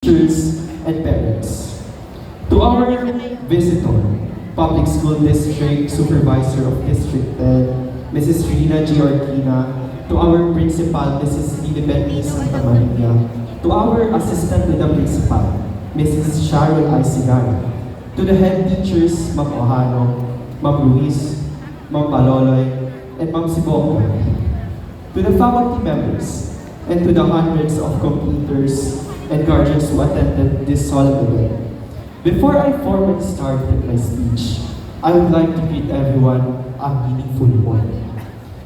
teachers, and parents. To our visitor, Public School District Supervisor of District 10, Mrs. Rina G. Orquina, to our Principal, Mrs. Lilibet E. Santa Maria, to our Assistant to the Principal, Mrs. Sharon I. Sigara, to the head teachers, Ma'am Ohano, Ma'am Luis, Ma'am Paloloy, and Ma'am Siboko, to the faculty members, and to the hundreds of completers and guardians who attended this solemn event. Before I formally start with my speech, I would like to greet everyone a meaningful one.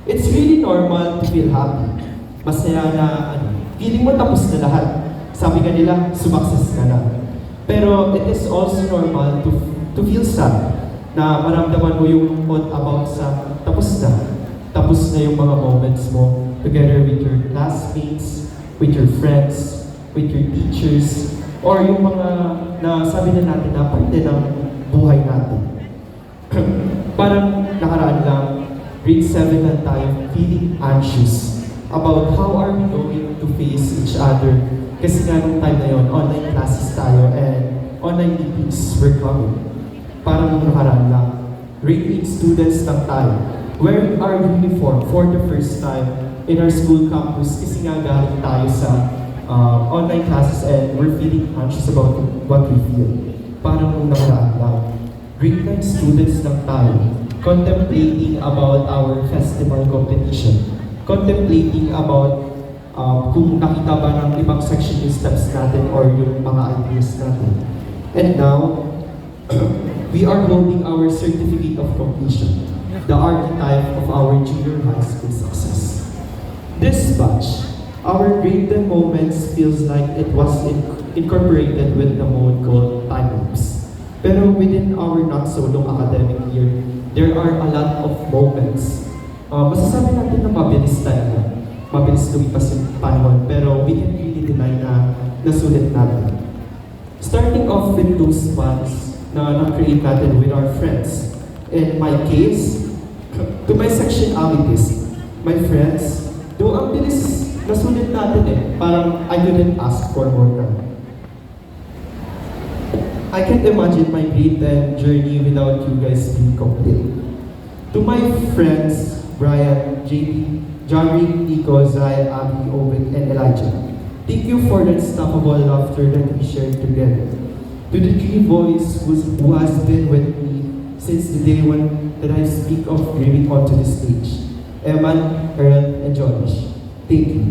It's really normal to feel happy. Masaya na feeling mo tapos na lahat. Sabi ka nila, sumakses ka na. Pero it is also normal to feel sad na maramdaman mo yung all about sa tapos na. Tapos na yung mga moments mo together with your classmates, with your friends, with your teachers, or yung mga na sabi na natin na parte ng buhay natin. Parang nakaraan lang, grade 7 na tayo, feeling anxious about how are we going to face each other. Kasi nga nung time na yun, online classes tayo and online meetings were coming. Parang nung nakaraan lang, grade 8 students lang tayo, wearing our uniform for the first time in our school campus kasi nga galing tayo sa online classes and we're feeling anxious about what we feel. Parang nung nakaraan lang, grade 9 students lang tayo, contemplating about our festival competition, contemplating about kung nakita ba ng ibang section yung steps natin or yung mga ideas natin. And now, we are holding our certificate of completion, the archetype of our junior high school success. This batch, our grade 10 moments feels like it was incorporated with the mode called time lapse. Pero within our not so long academic year, there are a lot of moments. Masasabi natin na mabilis tayo na. Mabilis lumipas yung panahon, pero we can really deny na nasulit natin. Starting off with those bonds na na-create natin with our friends. In my case, to my sexualities, my friends, do ang bilis nasulit natin parang I couldn't ask for more time. I can't imagine my grade 10 journey without you guys being complete. To my friends, Brian, JP, Johnny, Nico, Zai, Abby, Owen, and Elijah, thank you for that unstoppable laughter that we shared together. To the three boys who has been with me since the day when that I speak of bringing onto the stage, Eman, Earl, and Josh, thank you.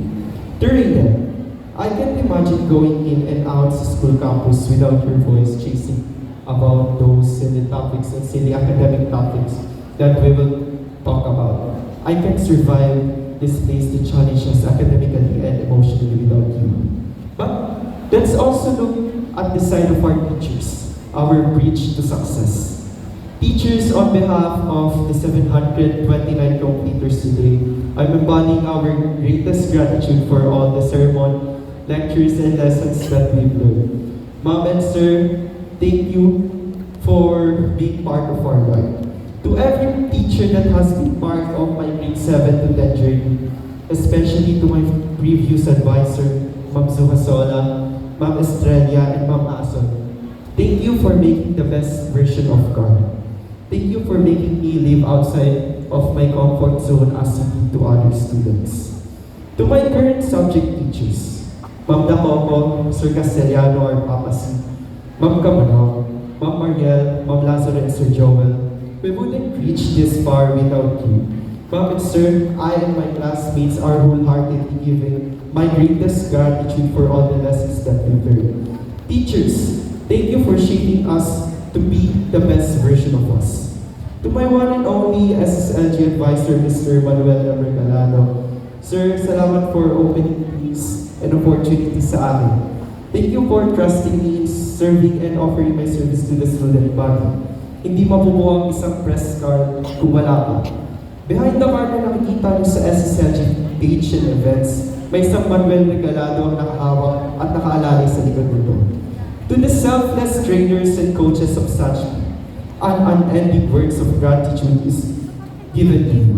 To Raiden, I can't imagine going in and out sa school campus without your voice chasing about those silly topics and silly academic topics that we will talk about. I can't survive this place to challenge us academically and emotionally without you. But let's also look at the side of our teachers, our bridge to success. Teachers, on behalf of the 729 completers today, I'm embodying our greatest gratitude for all the sermon, lectures, and lessons that we've learned. Ma'am and Sir, thank you for being part of our life. To every teacher that has been part of my grade 7 to 10 journey, especially to my previous advisor, Ma'am Zuhasola, Ma'am Estrella, and Ma'am Ason, thank you for making the best version of God. Thank you for making me live outside of my comfort zone as you do to other students. To my current subject teachers, Ma'am Dacoco, Sir Castellano, or Papa C, Ma'am Camarao, Ma'am Mariel, Ma'am Lazaro, and Sir Joel, we wouldn't reach this far without you. Ma'am and Sir, I and my classmates are wholeheartedly giving my greatest gratitude for all the lessons that we've learned. Teachers, thank you for shaping us to be the best version of us. To my one and only SSLG advisor, Mr. Manuel Regalado, Sir, salamat for opening things and opportunities sa akin. Thank you for trusting me in serving and offering my service to the student body. Hindi mabubuo ang isang press card kung wala ka. Behind the card na nakikita niyo sa SSLG page and events, may isang Manuel Regalado ang nakahawak at nakaalalay sa likod nito. To the selfless trainers and coaches of such, an unending words of gratitude is given to you.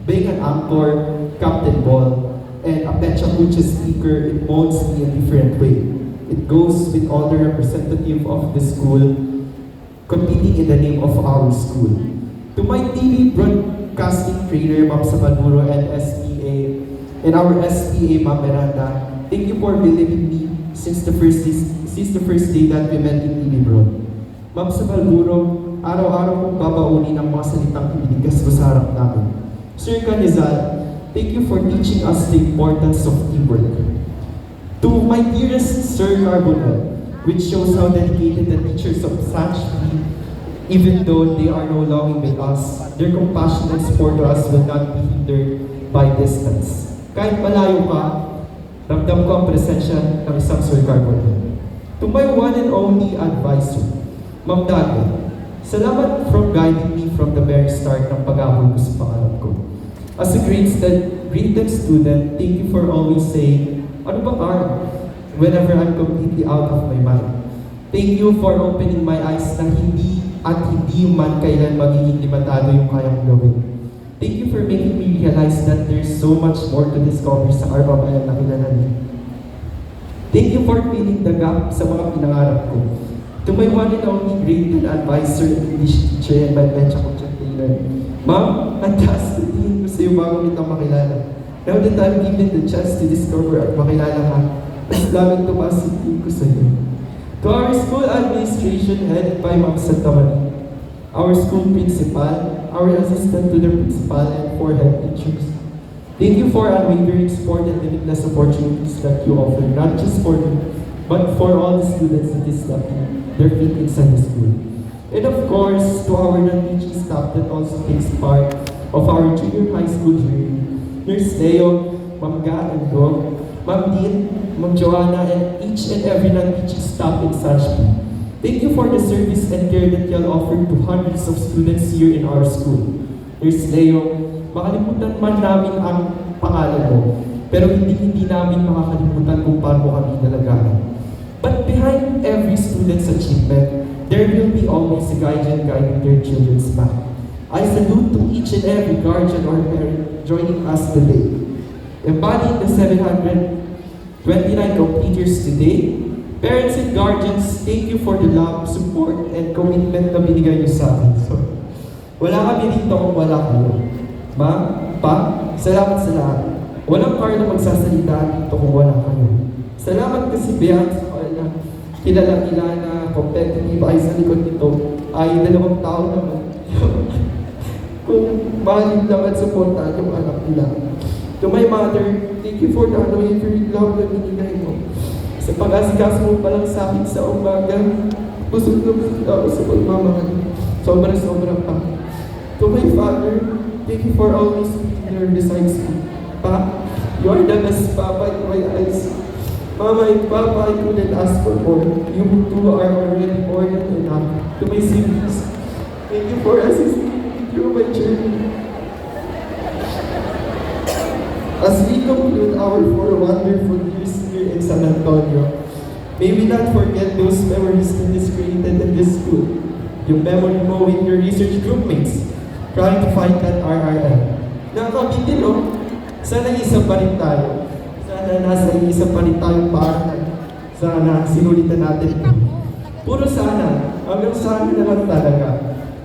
Being an anchor, captain ball, and a Pecha Kucha speaker, it molds me in a different way. It goes with all the representative of the school competing in the name of our school. To my TV broadcasting trainer, Ma'am Sabaluro, and SPA, and our SPA, Ma'am Miranda, thank you for believing me since the first day that we met in TV Broad. Ma'am Sabaluro, araw-araw kong babaunin ang mga salitang pinigas mo sa harap namin. Sir Canizal, thank you for teaching us the importance of teamwork. To my dearest Sir Carbonell, which shows how dedicated the teachers of Sanshpi, even though they are no longer with us, their compassion and support to us will not be hindered by distance. Kahit malayo ka, ramdam ko ang presensya ng isang Sir Carbonell. To my one and only advisor, Ma'am Dato, salamat from guiding me from the very start ng pag-aaral ko sa pangarap ko. As a grade 10 student, thank you for always saying, ano ba Carl? Whenever I'm completely out of my mind. Thank you for opening my eyes na hindi man kailan magiging limitado yung kayang gawin. Thank you for making me realize that there's so much more to discover sa Arbabayan na kilala niyo. Thank you for filling the gap sa mga pinangarap ko. To my one and only grade 10 advisor, English teacher, and my bench coach trainer. Ma'am, ang taas na tingin ko sa iyo bago kita makilala. Now that I'm given the chance to discover at makilala ka, mas lamang tumaas ang tingin ko sa iyo. To our school administration headed by Ma'am Santamani, our school principal, our assistant to the principal, and 4 head teachers. Thank you for unwavering support and limitless opportunities that you offer, not just for me, but for all the students that is lucky their feet inside the school. And of course, to our non-teaching staff that also takes part of our junior high school journey, Nurse Leo, Ma'am Ga and Go, Ma'am Dean, Ma'am Joanna, and each and every non-teaching staff in Sanshpi. Thank you for the service and care that you all offer to hundreds of students here in our school. Nurse Leo, makalimutan man namin ang pangalan mo, pero hindi namin makakalimutan kung paano kami nalagaan. But behind every student's achievement, there will be always a guardian guiding their children's path. I salute to each and every guardian or parent joining us today. Embodying the 729 completers today, parents and guardians, thank you for the love, support, and commitment na binigay niyo sa akin. So, wala kami dito kung wala kayo. Ma, Pa, salamat sa lahat. Walang Carlo magsasalita dito kung wala kayo. Salamat kasi Beat, kilala, competitive ay sa likod nito ay 2 tao naman. Kung mahalin lang at supportahan yung anak nila. To my mother, thank you for the unwavering love na binigay mo. Sa pag-asikas mo pa lang sa akin sa umaga, busog na busog ako sa pagmamahal. Sobra pa. To my father, thank you for always being there besides me. Pa, you are the best papa in my eyes. Mama and Papa, I couldn't ask for more. You two are already more than enough. To my siblings, thank you for assisting me through my journey. As we conclude our 4 wonderful years here in San Antonio, may we not forget those memories that is created in this school. Yung memory mo with your research groupmates, trying to fight that RRM. Nakakabitin, no? Sana isa pa rin tayo. Sana nasa isa pa rin tayong paaralan. Sana sinulitan natin. Puro sana. Hanggang sana na lang talaga.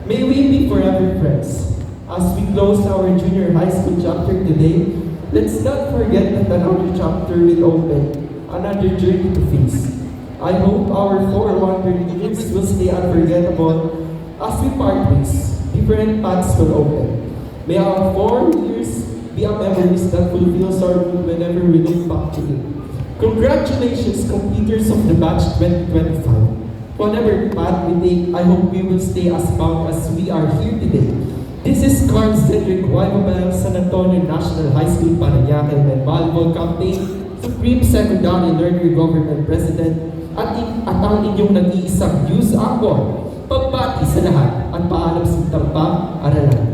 May we be forever friends. As we close our junior high school chapter today, let's not forget that another chapter will open, another journey to face. I hope our 4 wandering years will stay unforgettable as we part ways. Different paths will open. May our 4 years be a memories that fulfills our mood whenever we look back to it. Congratulations, completers of the batch 2025. Whatever path we take, I hope we will stay as bound as we are here today. This is Carl Cedric Guaymabel, San Antonio National High School, Parañaque, and Volleyball Campaign, Supreme Secondary Learner Government President, at ang inyong nag-iisang news anchor. Pagbati sa lahat at paalam sa Tampa, Aralan.